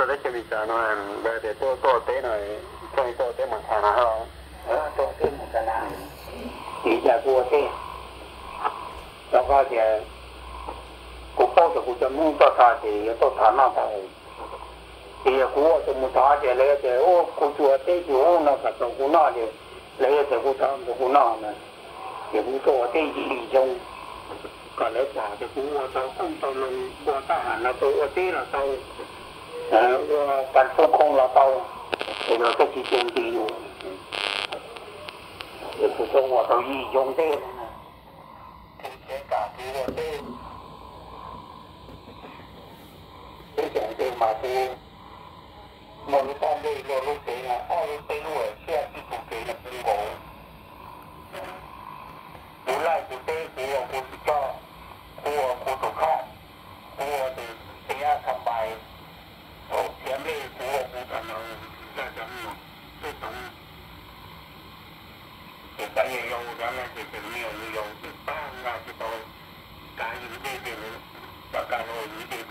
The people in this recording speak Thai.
说的前面讲呢，那得多对呢，多对嘛看了哈，多对嘛看了，底下多对，然后就กูเข้าจะกูจะมุ่งต่อทาเดียต่อทานาไปเดียกูจะมุ่งทาเดียเลยจะโอ้กูจัวเตยอยู่นะกับตัวกูน่าเดียเลยจะกูทำตัวกูน่านะเดี๋ยวกูตัวเตยดีจงก็เลยป่าจะกูว่าตัวต้องตัวลงว่าทหารเราตัวเตยเราตัวว่าการปกครองเราตัวเดี๋ยวเราจะจีจงดีอยู่เดี๋ยวกูต้องว่าตัวยี่จงเตยนะคือเจ้าการกูว่าเตยcái chuyện gì mà thì một cái con đi rồi lúc đấy là cái đuổi xe đi cùng cái là đi bộ cú lại cú tê cú cho cú tổ khác cú thì xe thăm bài ở chém đi cú thành ra chấm cái tổng thì cái gì đâu đó là thì nhiều thì ba ra cái tôi cái gì đi thì và cả rồi những